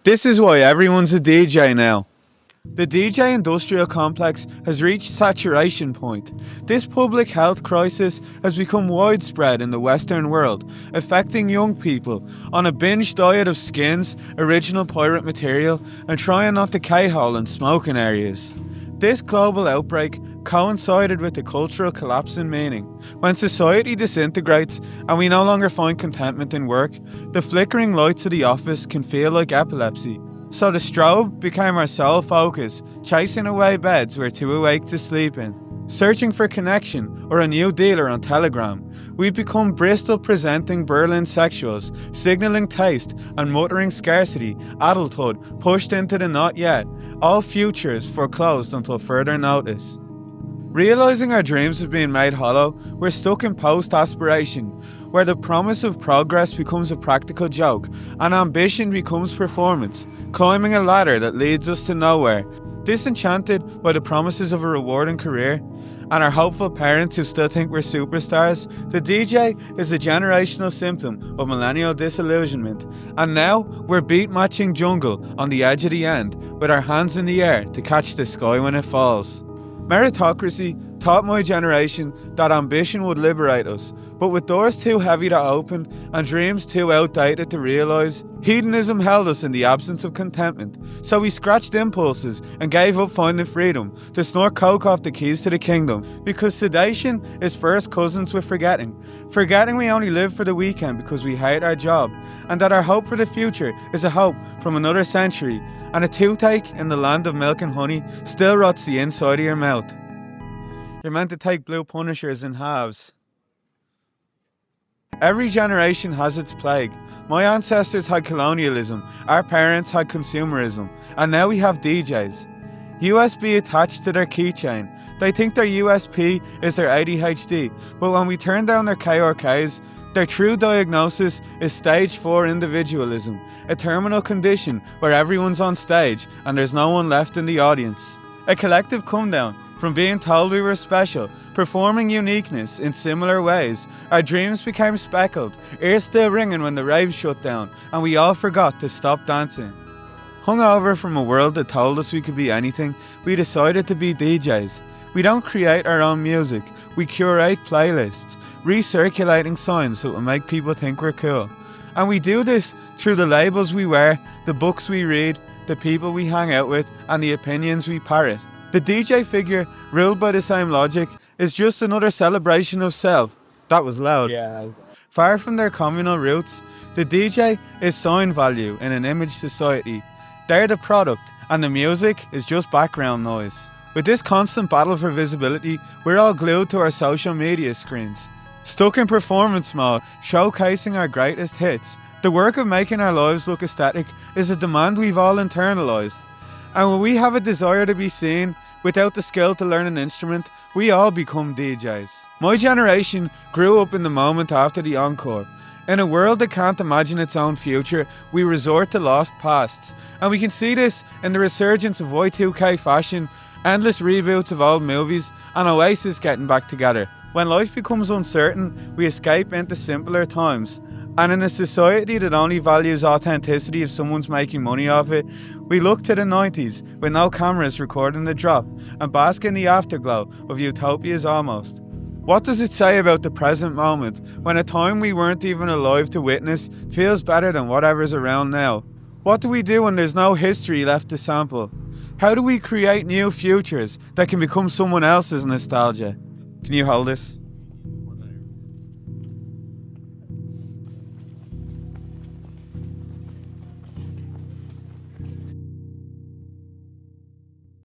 This is why everyone's a DJ now. The DJ industrial complex has reached saturation point. This public health crisis has become widespread in the Western world, affecting young people on a binge diet of skins, original pirate material, and trying not to K-hole in smoking areas. This global outbreak coincided with the cultural collapse in meaning. When society disintegrates and we no longer find contentment in work, the flickering lights of the office can feel like epilepsy. So the strobe became our sole focus, chasing away beds we're too awake to sleep in. Searching for connection or a new dealer on Telegram, we've become Bristol-presenting Berlin sexuals, signalling taste and muttering scarcity, adulthood pushed into the not yet, all futures foreclosed until further notice. Realising our dreams have been made hollow, we're stuck in post-aspiration, where the promise of progress becomes a practical joke and ambition becomes performance, climbing a ladder that leads us to nowhere. Disenchanted by the promises of a rewarding career and our hopeful parents who still think we're superstars, the DJ is a generational symptom of millennial disillusionment. And now we're beat matching jungle on the edge of the end with our hands in the air to catch the sky when it falls. Meritocracy taught my generation that ambition would liberate us, but with doors too heavy to open and dreams too outdated to realise, hedonism held us in the absence of contentment. So we scratched impulses and gave up finding freedom to snort coke off the keys to the kingdom, because sedation is first cousins with forgetting. Forgetting we only live for the weekend because we hate our job, and that our hope for the future is a hope from another century, and a toothache in the land of milk and honey still rots the inside of your mouth. You're meant to take blue punishers in halves. Every generation has its plague. My ancestors had colonialism, our parents had consumerism, and now we have DJs. USB attached to their keychain. They think their USP is their ADHD, but when we turn down their KRKs, their true diagnosis is stage 4 individualism, a terminal condition where everyone's on stage and there's no one left in the audience. A collective come down from being told we were special, performing uniqueness in similar ways. Our dreams became speckled, ears still ringing when the rave shut down, and we all forgot to stop dancing. Hungover from a world that told us we could be anything, we decided to be DJs. We don't create our own music, we curate playlists, recirculating signs that will make people think we're cool. And we do this through the labels we wear, the books we read, the people we hang out with, and the opinions we parrot. The DJ figure, ruled by the same logic, is just another celebration of self. That was loud. Yeah. Far from their communal roots, the DJ is sign value in an image society. They're the product, and the music is just background noise. With this constant battle for visibility, we're all glued to our social media screens, stuck in performance mode, showcasing our greatest hits. The work of making our lives look aesthetic is a demand we've all internalized. And when we have a desire to be seen, without the skill to learn an instrument, we all become DJs. My generation grew up in the moment after the encore. In a world that can't imagine its own future, we resort to lost pasts. And we can see this in the resurgence of Y2K fashion, endless reboots of old movies, and Oasis getting back together. When life becomes uncertain, we escape into simpler times. And in a society that only values authenticity if someone's making money off it, we look to the 90s with no cameras recording the drop and bask in the afterglow of utopias almost. What does it say about the present moment when a time we weren't even alive to witness feels better than whatever's around now? What do we do when there's no history left to sample? How do we create new futures that can become someone else's nostalgia? Can you hold this?